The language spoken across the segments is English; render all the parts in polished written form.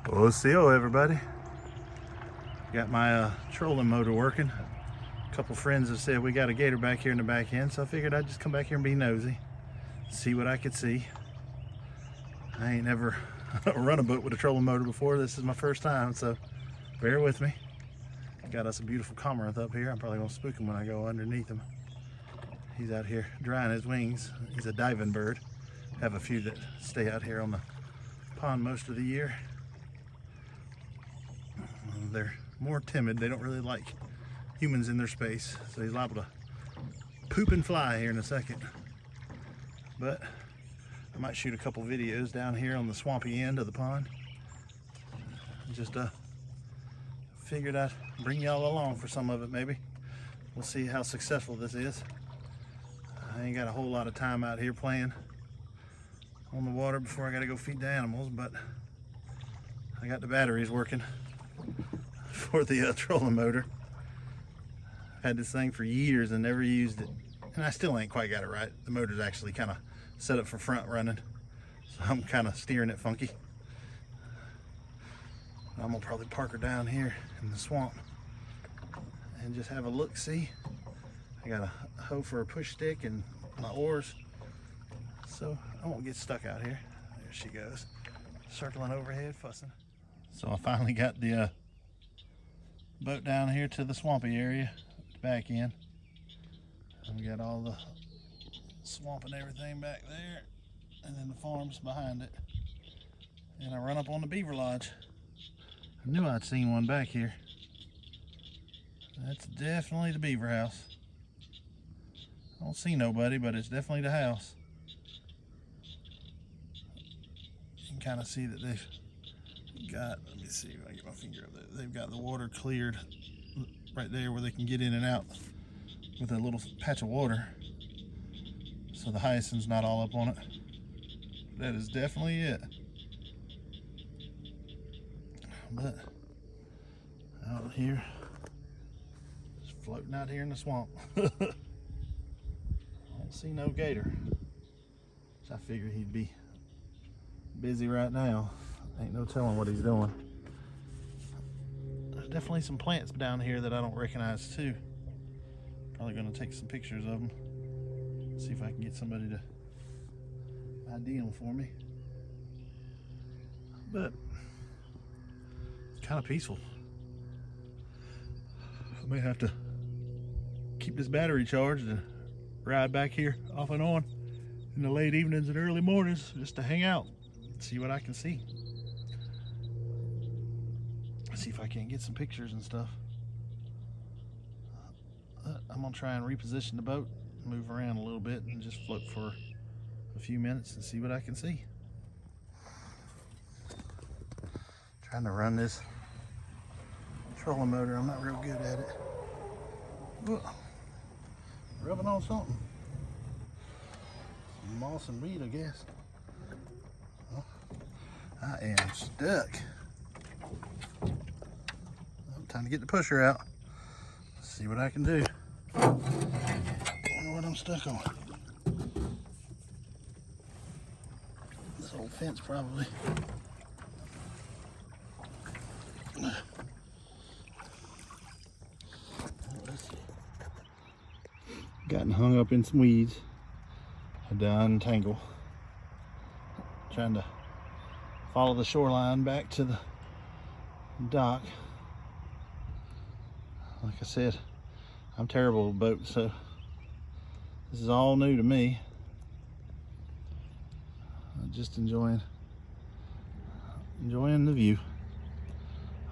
Osio, everybody. Got my trolling motor working. A couple friends have said we got a gator back here in the back end, so I figured I'd just come back here and be nosy, see what I could see. I ain't never run a boat with a trolling motor before. This is my first time, so bear with me. Got us a beautiful cormorant up here. I'm probably gonna spook him when I go underneath him. He's out here drying his wings. He's a diving bird. Have a few that stay out here on the pond most of the year. They're more timid. They don't really like humans in their space, so he's liable to poop and fly here in a second. But I might shoot a couple videos down here on the swampy end of the pond. Just figured I'd bring y'all along for some of it. Maybe we'll see how successful this is. I ain't got a whole lot of time out here playing on the water before I gotta go feed the animals, but I got the batteries working for the trolling motor. I've had this thing for years and never used it, and I still ain't quite got it right. The motor's actually kind of set up for front running, so I'm kind of steering it funky. I'm gonna probably park her down here in the swamp and just have a look-see. I got a hoe for a push stick and my oars, so I won't get stuck out here. There she goes, circling overhead, fussing. So I finally got the boat down here to the swampy area, back in. And we got all the swamp and everything back there, and then the farms behind it. And I run up on the beaver lodge. I knew I'd seen one back here. That's definitely the beaver house. I don't see nobody, but it's definitely the house. You can kind of see that they've got, let me see if I can get my finger up there. They've got the water cleared right there where they can get in and out with a little patch of water, so the hyacinth's not all up on it. That is definitely it. But out here, just floating out here in the swamp. I don't see no gator, which I figured he'd be busy right now. Ain't no telling what he's doing. There's definitely some plants down here that I don't recognize too. Probably gonna take some pictures of them. See if I can get somebody to ID them for me. But it's kind of peaceful. I may have to keep this battery charged and ride back here off and on in the late evenings and early mornings just to hang out, see what I can see. See if I can get some pictures and stuff. I'm gonna try and reposition the boat, move around a little bit, and just float for a few minutes and see what I can see. Trying to run this trolling motor, I'm not real good at it. But rubbing on something. Some moss and weed, I guess. Well, I am stuck. Time to get the pusher out. See what I can do. Don't know what I'm stuck on. This old fence probably. Let's see. Gotten hung up in some weeds. Had to untangle. Trying to follow the shoreline back to the dock. Like I said, I'm terrible with boats, so this is all new to me. I'm just enjoying the view,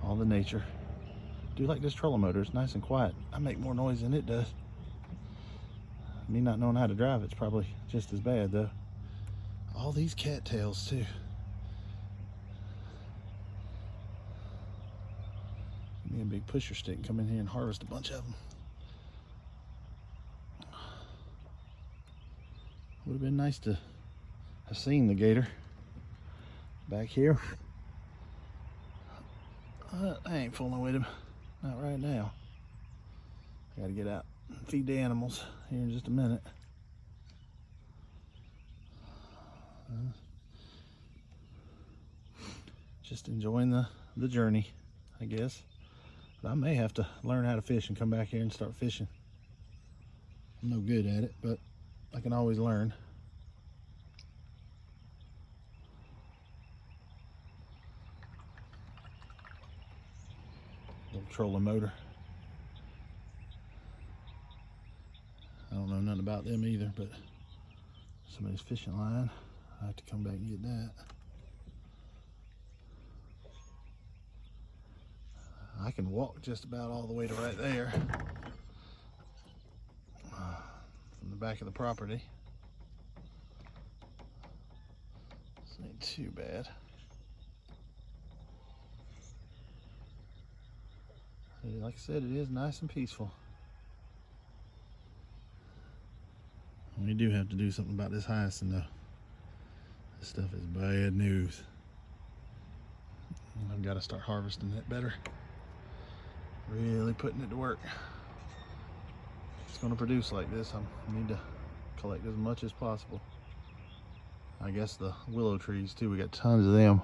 all the nature. I do like this trolling motor. It's nice and quiet. I make more noise than it does. Me not knowing how to drive, it's probably just as bad though. All these cattails too. Me a big pusher stick and come in here and harvest a bunch of them. Would have been nice to have seen the gator back here. I ain't fooling with him, not right now. I gotta get out and feed the animals here in just a minute. Just enjoying the journey, I guess. But I may have to learn how to fish and come back here and start fishing. I'm no good at it, but I can always learn. Little trolling motor. I don't know nothing about them either, but somebody's fishing line. I have to come back and get that. I can walk just about all the way to right there from the back of the property. This ain't too bad. Like I said, it is nice and peaceful. We do have to do something about this hyacinth though. This stuff is bad news. I've got to start harvesting it better. Really putting it to work. If it's going to produce like this, I need to collect as much as possible. I guess the willow trees too, we got tons of them.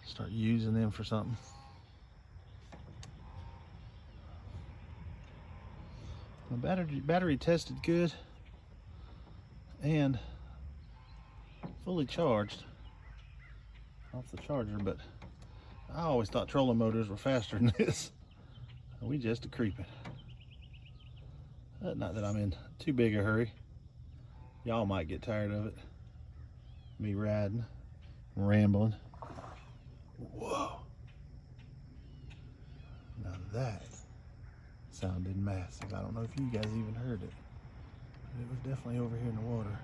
Start using them for something. My battery tested good and fully charged off the charger, but I always thought trolling motors were faster than this. We just a creeping. Not that I'm in too big a hurry. Y'all might get tired of it. Me riding, rambling. Whoa. Now that sounded massive. I don't know if you guys even heard it, but it was definitely over here in the water.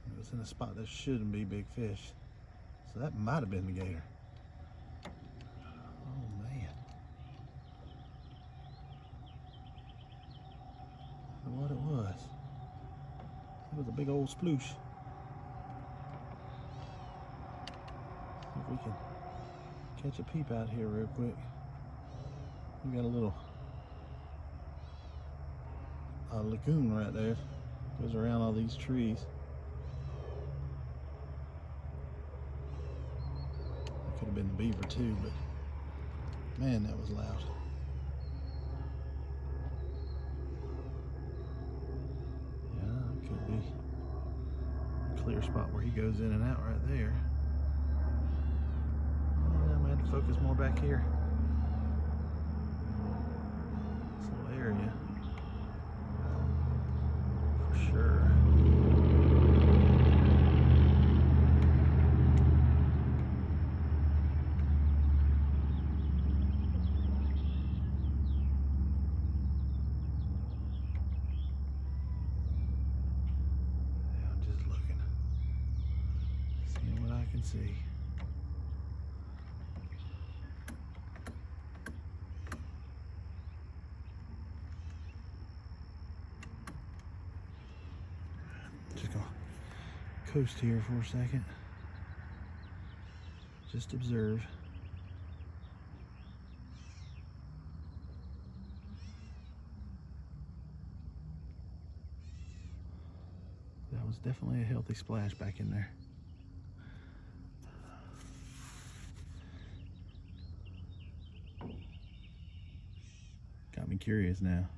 It was in a spot that shouldn't be big fish. So that might have been the gator. Oh man. I don't know what it was. It was a big old sploosh. See if we can catch a peep out here real quick. We got a little lagoon right there. Goes around all these trees. Could have been the beaver too, but man, that was loud. Yeah, it could be a clear spot where he goes in and out right there. I might have to focus more back here. This little area, for sure. See. Just gonna coast here for a second. Just observe. That was definitely a healthy splash back in there. Got me curious now.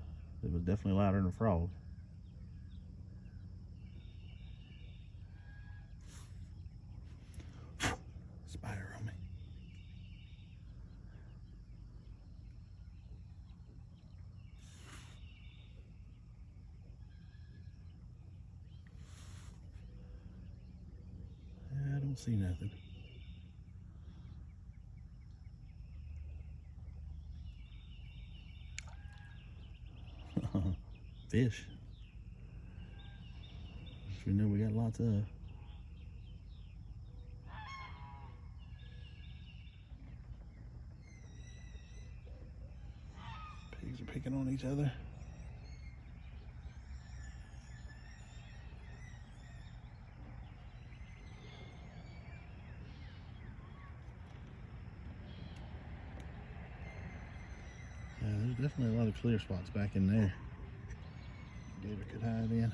It was definitely louder than a frog. Spider on me. I don't see nothing. Fish. Which we know we got lots of. Pigs are picking on each other. Yeah, there's definitely a lot of clear spots back in there. Gator could hide in.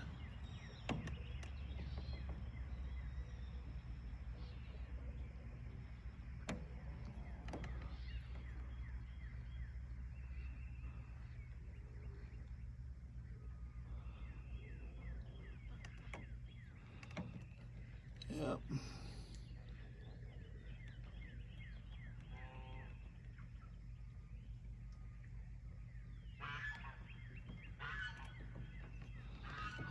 Yep.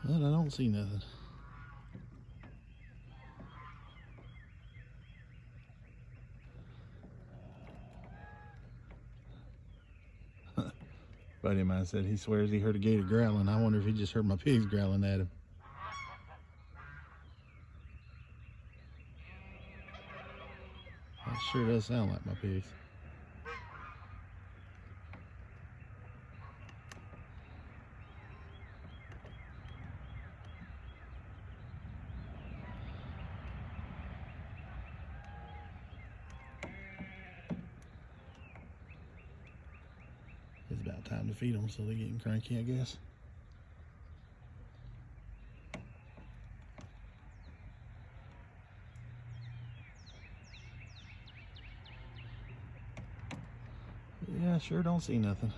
But I don't see nothing. Buddy of mine said he swears he heard a gator growling. I wonder if he just heard my pigs growling at him. That sure does sound like my pigs. It's about time to feed them, so they're getting cranky, I guess. Yeah, I sure don't see nothing.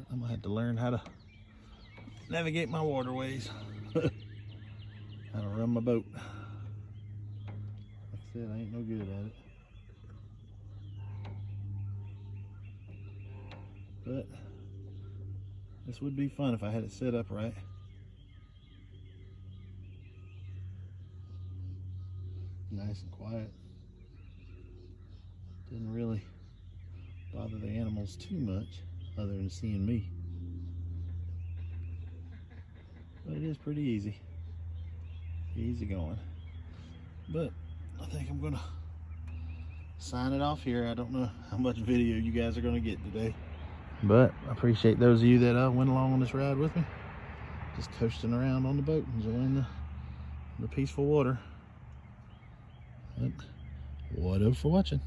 I'm gonna have to learn how to navigate my waterways. How to run my boat. Like I said, I ain't no good at it. But this would be fun if I had it set up right. Nice and quiet. Didn't really bother the animals too much, other than seeing me. But it is pretty easy. Easy going. But I think I'm gonna sign it off here. I don't know how much video you guys are gonna get today. But I appreciate those of you that went along on this ride with me. Just coasting around on the boat, enjoying the peaceful water. But Wado for watching.